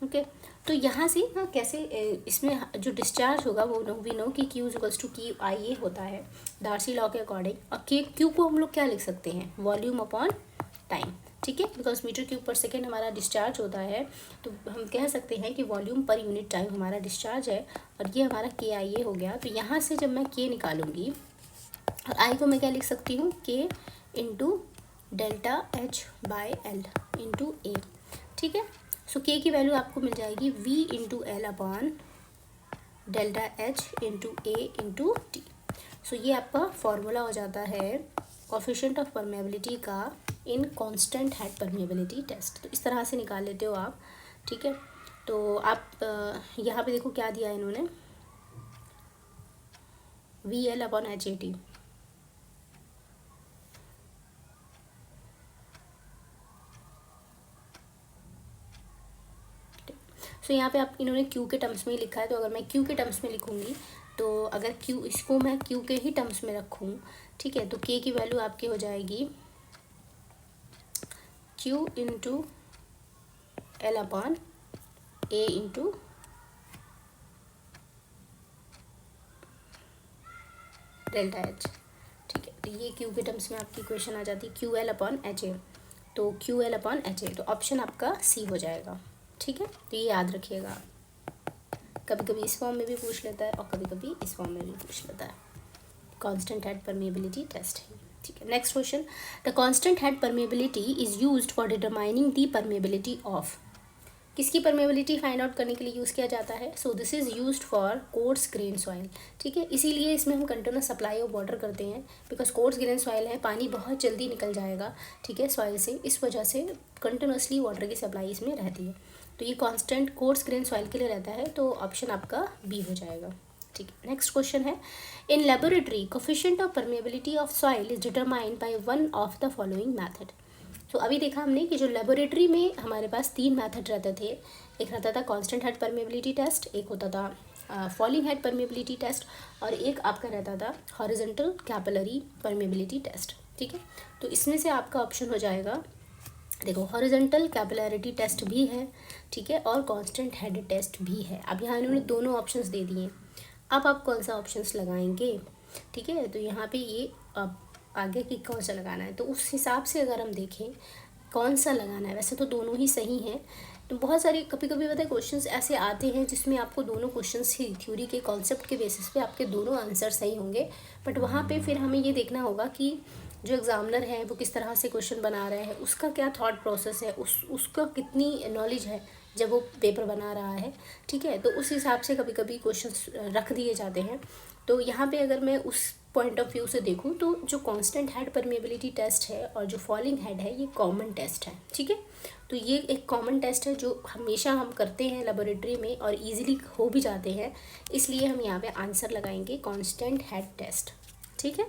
ओके, तो यहाँ से ना कैसे इसमें जो डिस्चार्ज होगा वो वी नो कि Q equals to Q I A होता है डार्सी लॉ के अकॉर्डिंग। और Q को हम लोग क्या लिख सकते हैं, वॉल्यूम अपॉन टाइम। ठीक है, बिकॉज मीटर क्यूब पर सेकेंड हमारा डिस्चार्ज होता है, तो हम कह सकते हैं कि वॉल्यूम पर यूनिट टाइम हमारा डिस्चार्ज है। और ये हमारा KIA हो गया। तो यहाँ से जब मैं K निकालूंगी और I को मैं क्या लिख सकती हूँ, K into delta H by L into A। ठीक है, सो K की वैल्यू आपको मिल जाएगी V into L upon delta H into A into T। सो ये आपका फॉर्मूला हो जाता है कोफिशिएंट ऑफ परमेबिलिटी का इन कांस्टेंट हेड परमेबिलिटी टेस्ट। तो इस तरह से निकाल लेते हो आप। ठीक है, तो आप यहाँ पे देखो क्या दिया है इन्होंने, VL अपॉन HAT। सो यहाँ पे आप इन्होंने Q के टर्म्स में ही लिखा है, तो अगर मैं Q के टर्म्स में लिखूँगी तो अगर Q इसको मैं Q के ही टर्म्स में रखूँ, ठीक है, तो K की वैल्यू आपकी हो जाएगी Q into L upon A into delta H। ठीक है, तो ये Q के टर्म्स में आपकी इक्वेशन आ जाती है QL अपॉन HA। तो QL अपॉन HA, तो ऑप्शन आपका C हो जाएगा। ठीक है, तो ये याद रखिएगा, कभी कभी इस फॉर्म में भी पूछ लेता है और कभी कभी इस फॉर्म में भी पूछ लेता है। कांस्टेंट हेड परमेबिलिटी टेस्ट है। ठीक है, next question, the constant head permeability is used for determining the permeability of. किसकी परमेबिलिटी फाइंड आउट करने के लिए यूज़ किया जाता है, so this is used for course grain soil. ठीक है, इसीलिए इसमें हम कंटिन्यूस सप्लाई ऑफ वाटर करते हैं, बिकॉज कोर्स ग्रेन सॉइल है, पानी बहुत जल्दी निकल जाएगा। ठीक है, सॉइल से, इस वजह से कंटिन्यूसली वाटर की सप्लाई इसमें रहती है। तो ये कांस्टेंट कोर्स ग्रेन सॉइल के लिए रहता है, तो ऑप्शन आपका बी हो जाएगा। ठीक है, नेक्स्ट क्वेश्चन है, in laboratory coefficient of permeability of soil is determined by one of the following method. तो अभी देखा हमने कि जो लेबोरेटरी में हमारे पास 3 मेथड रहते थे, एक रहता था कांस्टेंट हेड परमेबिलिटी टेस्ट, एक होता था फॉलिंग हेड परमेबिलिटी टेस्ट, और एक आपका रहता था हॉरिजॉन्टल कैपिलरी परमेबिलिटी टेस्ट। ठीक है, तो इसमें से आपका ऑप्शन हो जाएगा, देखो हॉरिजॉन्टल कैपिलरिटी टेस्ट भी है, ठीक है, और कांस्टेंट हेड टेस्ट भी है। अब यहाँ इन्होंने दोनों ऑप्शंस दे दिए, अब आप कौन सा ऑप्शंस लगाएंगे। ठीक है, तो यहाँ पे ये अब आगे कि कौन सा लगाना है, तो उस हिसाब से अगर हम देखें कौन सा लगाना है, वैसे तो दोनों ही सही हैं। तो बहुत सारे कभी कभी पता है क्वेश्चंस ऐसे आते हैं जिसमें आपको दोनों क्वेश्चंस ही थ्योरी के कॉन्सेप्ट के बेसिस पे आपके दोनों आंसर सही होंगे, बट वहाँ पे फिर हमें ये देखना होगा कि जो एग्ज़ामिनर है वो किस तरह से क्वेश्चन बना रहा है, उसका क्या थॉट प्रोसेस है, उसका कितनी नॉलेज है जब वो पेपर बना रहा है। ठीक है, तो उस हिसाब से कभी कभी क्वेश्चंस रख दिए जाते हैं। तो यहाँ पे अगर मैं उस पॉइंट ऑफ व्यू से देखूँ तो जो कांस्टेंट हेड परमेबिलिटी टेस्ट है और जो फॉलिंग हेड है ये कॉमन टेस्ट है, ठीक है। तो ये एक कॉमन टेस्ट है जो हमेशा हम करते हैं लेबोरेटरी में और इजीली हो भी जाते हैं, इसलिए हम यहाँ पे आंसर लगाएंगे कांस्टेंट हेड टेस्ट, ठीक है।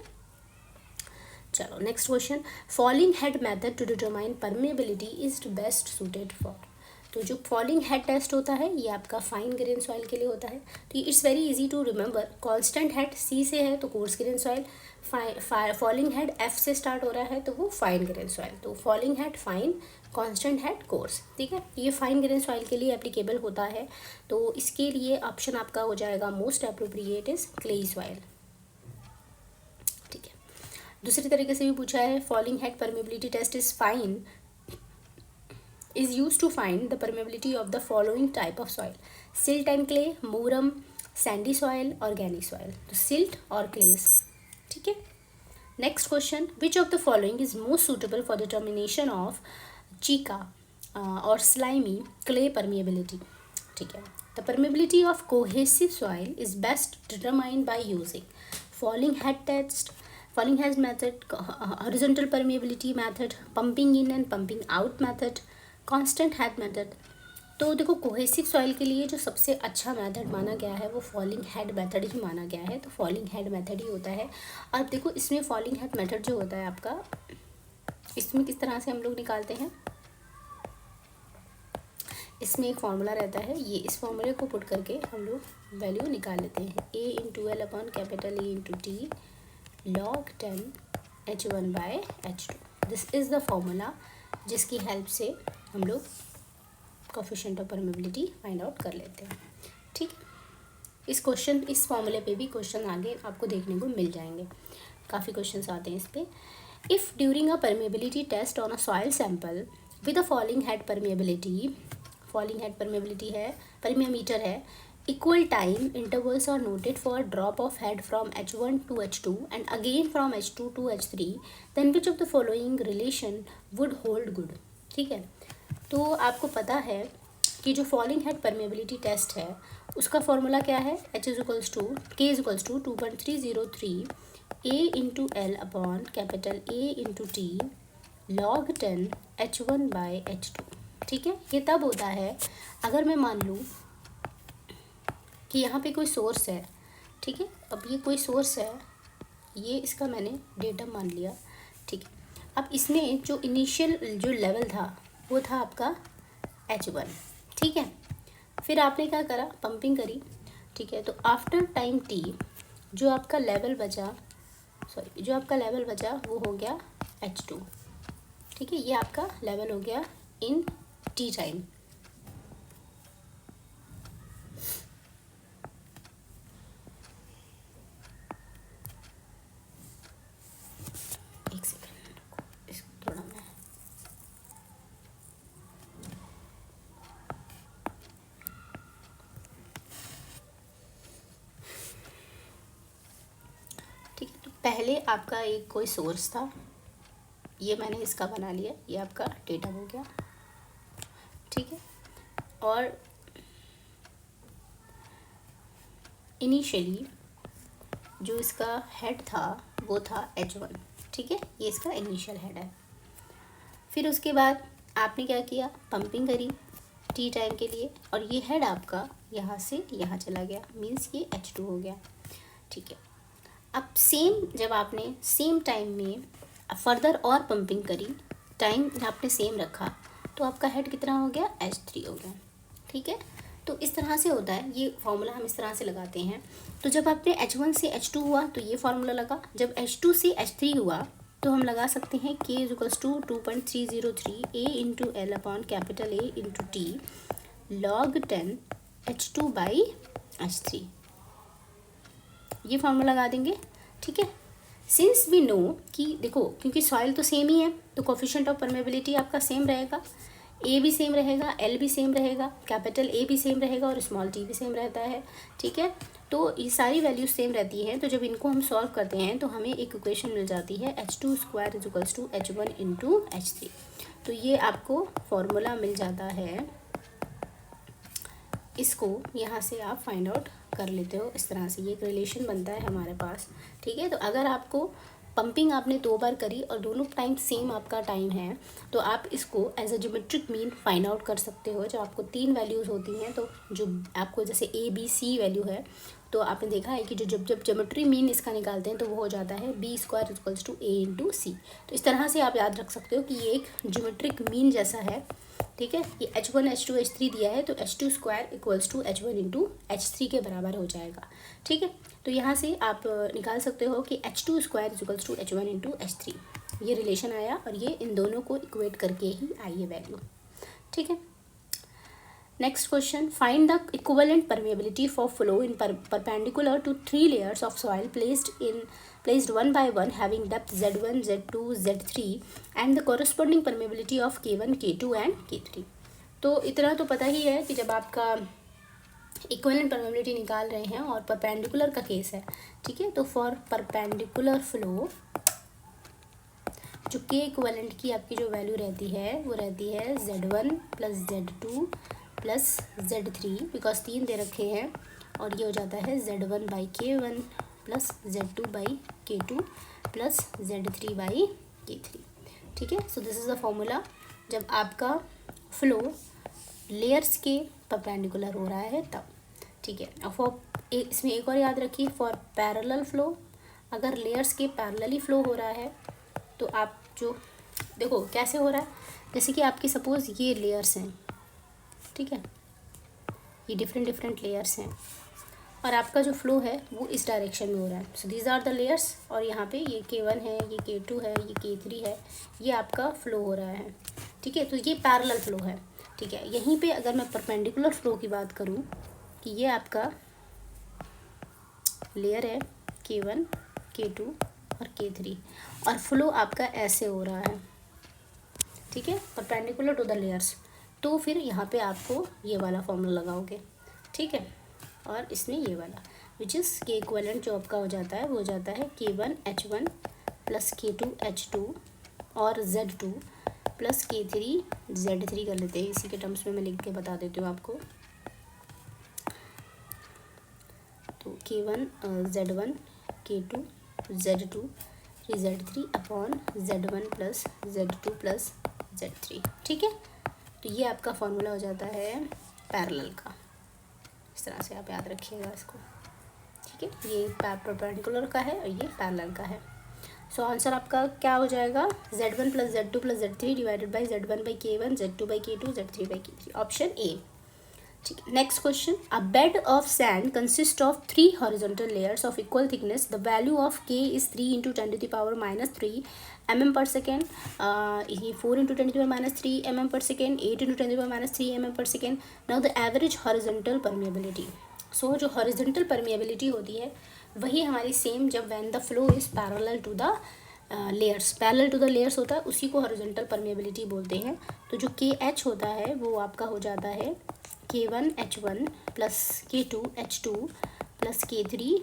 चलो next question, falling head method to determine permeability is best suited for. तो जो फॉलिंग हेड टेस्ट होता है ये आपका फाइन ग्रेन सॉइल के लिए होता है। तो it's very easy to remember, constant head C से है तो coarse grain soil, falling head F से स्टार्ट हो रहा है तो वो फाइन ग्रेन सॉइल। तो falling head fine, constant head coarse, ठीक है। ये फाइन ग्रेन सॉइल के लिए एप्लीकेबल होता है। तो इसके लिए ऑप्शन आपका हो जाएगा most appropriate is clayey soil, ठीक है। दूसरी तरीके से भी पूछा है, falling head permeability test is fine is used to find the permeability of the following type of soil: silt and clay, muram, sandy soil, organic soil। तो silt और clays, ठीक है। Next question, which of the following is most suitable for determination of chica or slimy clay permeability, ठीक है। The permeability of cohesive soil is best determined by using falling head test, falling head method, horizontal permeability method, pumping in and pumping out method, constant head method. तो देखो कोहेसिव सॉइल के लिए जो सबसे अच्छा मेथड माना गया है वो फॉलिंग हेड मेथड ही माना गया है, तो फॉलिंग हेड मेथड ही होता है। और देखो इसमें फॉलिंग हेड मेथड जो होता है आपका, इसमें किस तरह से हम लोग निकालते हैं, इसमें एक फार्मूला रहता है, ये इस फार्मूले को पुट करके हम लोग वैल्यू निकाल लेते हैं, A into L upon capital A into T log 10 H1/H2। This is the formula जिसकी हेल्प से हम लोग coefficient of permeability find out कर लेते हैं, ठीक है। इस क्वेश्चन, इस फॉर्मूले पे भी क्वेश्चन आगे आपको देखने को मिल जाएंगे, काफ़ी क्वेश्चंस आते हैं इस पे। If during a permeability test on a soil sample with a falling head permeability, falling head permeability है, परमियोमीटर है, equal time intervals are noted for drop of head from H1 to H2 and again from H2 to H3, then which of the following relation would hold good, ठीक है। तो आपको पता है कि जो फॉलिंग हेड परमेबिलिटी टेस्ट है उसका फॉर्मूला क्या है, H is equals to K is equals to 2.303 A into L upon capital A into T log 10 H1/H2, ठीक है। ये तब होता है अगर मैं मान लूँ कि यहाँ पे कोई सोर्स है, ठीक है। अब ये कोई सोर्स है, ये इसका मैंने डेटम मान लिया, ठीक है। अब इसमें जो इनिशियल जो लेवल था वो था आपका H1, ठीक है। फिर आपने क्या करा, पंपिंग करी, ठीक है। तो आफ्टर टाइम टी जो आपका लेवल बचा, जो आपका लेवल बचा वो हो गया H2, ठीक है। ये आपका लेवल हो गया इन टी टाइम। ठीक है, तो पहले आपका एक कोई सोर्स था, ये मैंने इसका बना लिया, ये आपका डेटा हो गया, ठीक है। और इनिशियली जो इसका हेड था वो था H1, ठीक है। ये इसका इनिशियल हेड है। फिर उसके बाद आपने क्या किया, पंपिंग करी टी टाइम के लिए, और ये हेड आपका यहाँ से यहाँ चला गया, मीन्स ये H2 हो गया, ठीक है। अब सेम जब आपने सेम टाइम में फर्दर और पंपिंग करी, टाइम आपने सेम रखा, तो आपका हेड कितना हो गया, H3 हो गया, ठीक है। तो इस तरह से होता है, ये फार्मूला हम इस तरह से लगाते हैं। तो जब आपने H1 से H2 हुआ तो ये फार्मूला लगा, जब H2 से H3 हुआ तो हम लगा सकते हैं K is equals to 2.303 A into L upon capital A into T log 10 H2/H3, ये फार्मूला लगा देंगे, ठीक है। सिंस वी नो कि देखो क्योंकि सॉइल तो सेम ही है तो कोफिशिएंट ऑफ परमेबिलिटी आपका सेम रहेगा, ए भी सेम रहेगा, एल भी सेम रहेगा, कैपिटल ए भी सेम रहेगा और स्मॉल टी भी सेम रहता है, ठीक है। तो ये सारी वैल्यूज सेम रहती हैं, तो जब इनको हम सॉल्व करते हैं तो हमें एक इक्वेशन मिल जाती है H2² is equals to H1 into H3। तो ये आपको फॉर्मूला मिल जाता है, इसको यहाँ से आप फाइंड आउट कर लेते हो इस तरह से, ये एक रिलेशन बनता है हमारे पास, ठीक है। तो अगर आपको पंपिंग आपने 2 बार करी और दोनों टाइम सेम आपका टाइम है, तो आप इसको as a geometric mean find out कर सकते हो। जब आपको 3 वैल्यूज़ होती हैं, तो जो आपको जैसे ABC वैल्यू है, तो आपने देखा है कि जो जब ज्योमेट्री मीन इसका निकालते हैं तो वो हो जाता है B² = A × C। तो इस तरह से आप याद रख सकते हो कि ये एक ज्योमेट्रिक मीन जैसा है, ठीक है। ये H1 H2 H3 दिया है, तो H2² = H1 × H3 के बराबर हो जाएगा, ठीक है। तो यहाँ से आप निकाल सकते हो कि H2² = H1 × H3, ये रिलेशन आया और ये इन दोनों को इक्वेट करके ही आई है वैल्यू, ठीक है। Next question, find the equivalent permeability for flow in perpendicular to 3 layers of soil placed one by one having depth Z1, Z2, Z3 and the corresponding permeability of K1, K2 and K3। तो इतना तो पता ही है कि जब आपका इक्विवेलेंट परमेबिलिटी निकाल रहे हैं और परपेंडिकुलर का केस है, ठीक है, तो फॉर परपेंडिकुलर फ्लो जो K इक्विवेलेंट की आपकी जो वैल्यू रहती है वो रहती है Z1 + Z2 + Z3, बिकॉज 3 दे रखे हैं, और ये हो जाता है Z1/K1 + Z2/K2 + Z3/K3, ठीक है। So this is the formula जब आपका फ्लो लेयर्स के परपेंडिकुलर हो रहा है तब, ठीक है। और फॉर इसमें एक और याद रखिए, फॉर पैरेलल फ्लो, अगर लेयर्स के पैरेलली फ्लो हो रहा है तो आप जो देखो कैसे हो रहा है, जैसे कि आपकी सपोज़ ये लेयर्स हैं, ठीक है, ये डिफरेंट लेयर्स हैं और आपका जो फ्लो है वो इस डायरेक्शन में हो रहा है। So these are the layers, और यहाँ पे ये K1 है, ये K2 है, ये K3 है, ये आपका फ्लो हो रहा है, ठीक है। तो ये पैरेलल फ्लो है, ठीक है। यहीं पे अगर मैं परपेंडिकुलर फ्लो की बात करूँ कि ये आपका लेयर है K1, K2 और K3 और फ्लो आपका ऐसे हो रहा है, ठीक है, परपेंडिकुलर टू द लेयर्स, तो फिर यहाँ पे आपको ये वाला फॉर्मूला लगाओगे, ठीक है। और इसमें ये वाला विच इज़ K इक्विवेलेंट जो आपका हो जाता है वो हो जाता है K1 H1 + K2 H2 और Z2 + K3 Z3 कर लेते हैं। इसी के टर्म्स में मैं लिख के बता देती हूँ आपको। तो K1 Z1 K2 Z2 Z3 upon Z1 + Z2 + Z3, ठीक है। तो ये आपका फॉर्मूला हो जाता है पैरेलल का, इस तरह से आप याद रखिएगा इसको, ठीक है। ये परपेंडिकुलर का है और ये पैरेलल का है। सो आंसर आपका क्या हो जाएगा, Z1 + Z2 + Z3 / Z1/K1 Z2/K2 Z3/K3, option A, ठीक है। Next question, a bed of sand consist of 3 horizontal layers of equal thickness, the value of K is 3 × 10⁻³ mm/s, ये 4 × 10⁻³ mm/s, 8 × 10⁻³ mm/s। Now the average horizontal permeability. So जो हॉरिजॉन्टल परमेबिलिटी होती है वही हमारी सेम जब when the flow is parallel to the layers, parallel to the layers होता है उसी को हॉरिजॉन्टल परमेबिलिटी बोलते हैं। तो जो KH होता है वो आपका हो जाता है K1 H1 + K2 H2 + K3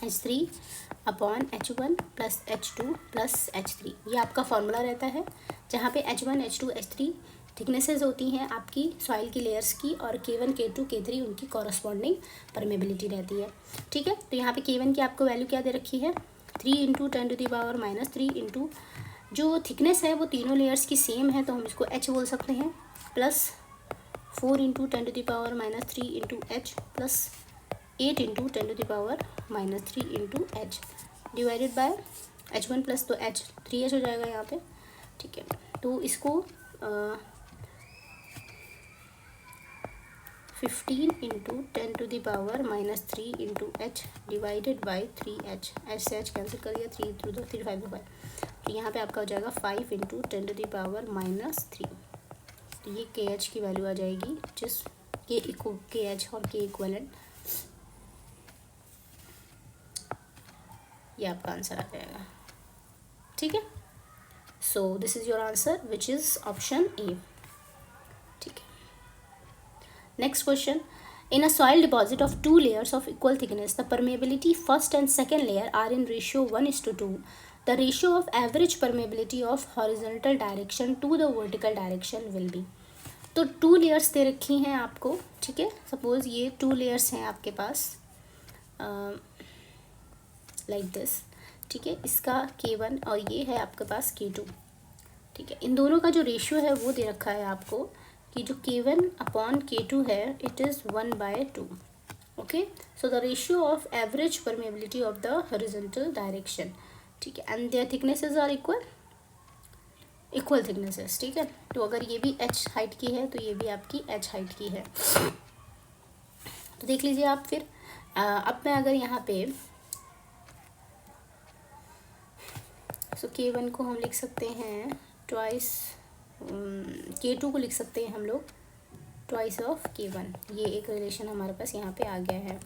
H3 upon H1 + H2 + H3, ये आपका फॉर्मूला रहता है, जहाँ पे H1 H2 H3 थिकनेसेस होती हैं आपकी सॉइल की लेयर्स की, और K1 K2 K3 उनकी कॉरस्पॉन्डिंग परमेबिलिटी रहती है, ठीक है। तो यहाँ पे K1 की आपको वैल्यू क्या दे रखी है, 3 × 10⁻³ इंटू जो थिकनेस है वो तीनों लेयर्स की सेम है, तो हम इसको H बोल सकते हैं, plus 4 × 10⁻³ into H plus 8 × 10⁻³ into H divided by H1 plus, तो H 3H हो जाएगा यहाँ पे, ठीक है। तो इसको 15 × 10⁻³ into H divided by 3H, H से H कैंसिल कर दिया, 3 × 2 3 5 5, तो यहाँ पे आपका हो जाएगा 5 × 10⁻³ तो ये KH की वैल्यू आ जाएगी, जिस KH और K इक्विवेलेंट, ये आपका आंसर आ जाएगा, ठीक है। So this is your answer which is option A, ठीक है। Next question, in a soil deposit of 2 layers of equal thickness, the permeability first and second layer are in ratio 1:2. The ratio of average permeability of horizontal direction to the vertical direction will be. तो 2 लेयर्स दे रखी हैं आपको, ठीक है। सपोज़ ये 2 लेयर्स हैं आपके पास लाइक दिस, ठीक है। इसका K1 और ये है आपके पास K2, ठीक है। इन दोनों का जो रेशियो है वो दे रखा है आपको कि जो K1 अपॉन K2 है it is 1/2, okay. So the ratio of average permeability of the horizontal direction, ठीक है, and their thicknesses are equal thicknesses, ठीक है। तो अगर ये भी h हाइट की है तो ये भी आपकी h हाइट की है। तो देख लीजिए आप फिर अब मैं अगर यहाँ पे K1 को हम लिख सकते हैं ट्वाइस, K2 को लिख सकते हैं हम लोग ट्वाइस ऑफ K1। ये एक रिलेशन हमारे पास यहाँ पे आ गया है,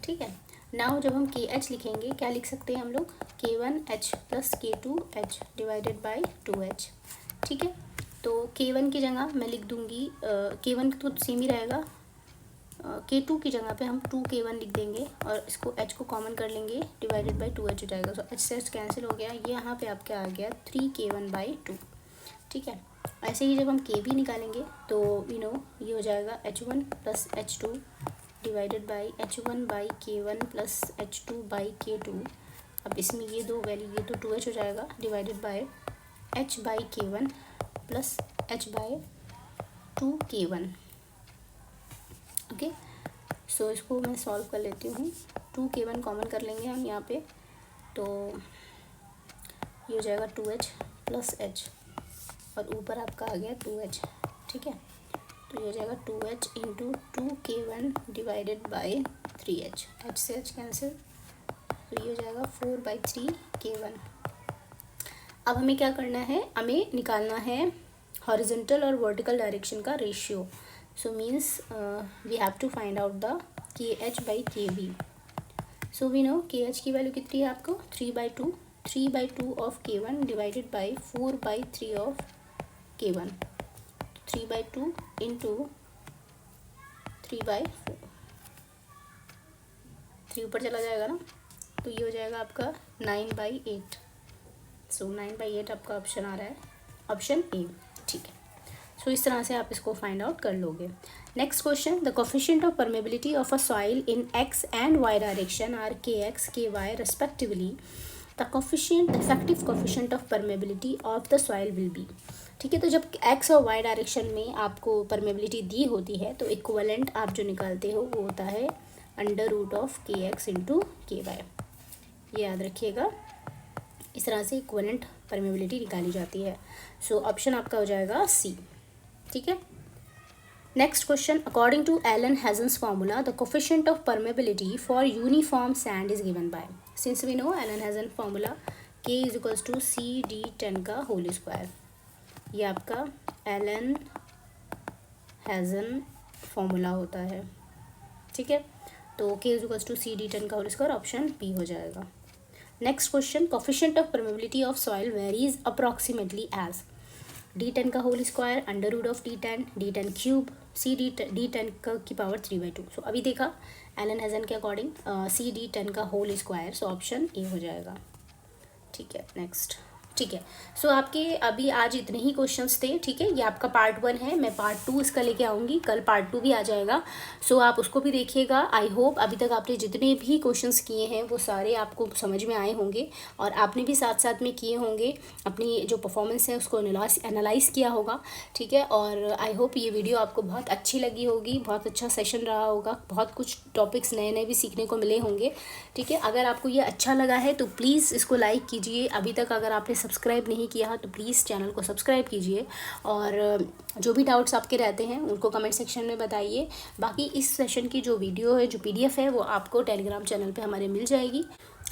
ठीक है। नाउ जब हम KH लिखेंगे क्या लिख सकते हैं हम लोग, K1H plus K2H divided by 2H, ठीक है। तो K1 की जगह मैं लिख दूँगी K1 तो सेम ही रहेगा, K2 की जगह पे हम 2K1 लिख देंगे और इसको H को कॉमन कर लेंगे, डिवाइडेड बाई 2H हो जाएगा। सो H से H कैंसिल हो गया, ये यहाँ पे आपका आ गया 3K1/2, ठीक है। ऐसे ही जब हम K भी निकालेंगे तो ये हो जाएगा H1 plus H2 divided by H1/K1 plus H2/K2। अब इसमें ये दो वैल्यू, ये तो 2H हो जाएगा divided by H/K1 plus H/2K1, okay. So इसको मैं सॉल्व कर लेती हूँ। 2K1 कॉमन कर लेंगे हम यहाँ पे, तो ये हो जाएगा 2H प्लस H और ऊपर आपका आ गया 2H, ठीक है। तो ये हो जाएगा 2H into 2K1 divided by 3H, H से H कैंसिल, तो ये हो जाएगा 4/3K1। अब हमें क्या करना है, हमें निकालना है हॉरिजॉन्टल और वर्टिकल डायरेक्शन का ratio. So means we have to find out the KH/KB. So we know KH की वैल्यू कितनी है आपको 3/2 of K1 divided by 4/3 of K1, 3/2 into 3/4, 3 ऊपर चला जाएगा ना, तो ये हो जाएगा आपका 9/8। सो 9/8 आपका ऑप्शन आ रहा है, ऑप्शन ए, ठीक है। सो इस तरह से आप इसको फाइंड आउट कर लोगे। Next question, the coefficient of permeability of a soil in x and y direction are kx ky respectively, the coefficient effective coefficient of permeability of the soil will be, ठीक है। तो जब x और y डायरेक्शन में आपको परमेबिलिटी दी होती है तो इक्वलेंट आप जो निकालते हो वो होता है √of kx इंटू ky, ये याद रखिएगा। इस तरह से इक्वलेंट परमेबिलिटी निकाली जाती है। सो ऑप्शन आपका हो जाएगा सी, ठीक है। Next question, according to Allen Hazen's formula the coefficient of permeability for uniform sand is given by, since we know Allen Hazen formula K is equals to CD10 का होल स्क्वायर, ये आपका एलन हैजन फार्मूला होता है, ठीक है। तो K is equals to CD10 का होल स्क्वायर, ऑप्शन बी हो जाएगा। Next question, coefficient of permeability of soil varies approximately as D10 का whole square √of D10 D10 cube D10 की पावर 3/2। सो अभी देखा एलन हैजन के अकॉर्डिंग CD10 का whole square, so option A हो जाएगा, ठीक है। नेक्स्ट, ठीक है। सो आपके अभी आज इतने ही क्वेश्चंस थे, ठीक है। ये आपका पार्ट 1 है, मैं पार्ट 2 इसका लेके आऊँगी, कल पार्ट 2 भी आ जाएगा। सो आप उसको भी देखिएगा। आई होप अभी तक आपने जितने भी क्वेश्चंस किए हैं वो सारे आपको समझ में आए होंगे और आपने भी साथ साथ में किए होंगे, अपनी जो परफॉर्मेंस है उसको एनालाइज़ किया होगा, ठीक है। और आई होप ये वीडियो आपको बहुत अच्छी लगी होगी, बहुत अच्छा सेशन रहा होगा, बहुत कुछ टॉपिक्स नए नए भी सीखने को मिले होंगे, ठीक है। अगर आपको ये अच्छा लगा है तो प्लीज़ इसको लाइक कीजिए। अभी तक अगर आपने सब्सक्राइब नहीं किया तो प्लीज़ चैनल को सब्सक्राइब कीजिए और जो भी डाउट्स आपके रहते हैं उनको कमेंट सेक्शन में बताइए। बाकी इस सेशन की जो वीडियो है, जो PDF है, वो आपको टेलीग्राम चैनल पे हमारे मिल जाएगी।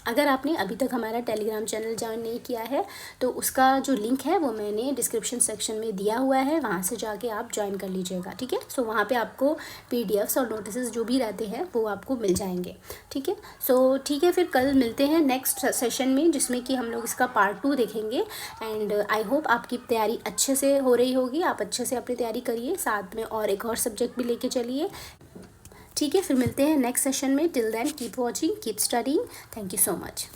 अगर आपने अभी तक हमारा टेलीग्राम चैनल ज्वाइन नहीं किया है तो उसका जो लिंक है वो मैंने डिस्क्रिप्शन सेक्शन में दिया हुआ है, वहाँ से जाके आप ज्वाइन कर लीजिएगा, ठीक है। सो वहाँ पे आपको PDFs और नोटिसेस जो भी रहते हैं वो आपको मिल जाएंगे, ठीक है। सो ठीक है, फिर कल मिलते हैं नेक्स्ट सेशन में, जिसमें कि हम लोग इसका पार्ट 2 देखेंगे। एंड आई होप आपकी तैयारी अच्छे से हो रही होगी, आप अच्छे से अपनी तैयारी करिए, साथ में और एक और सब्जेक्ट भी लेके चलिए, ठीक है। फिर मिलते हैं नेक्स्ट सेशन में। Till then keep watching, keep studying. Thank you so much.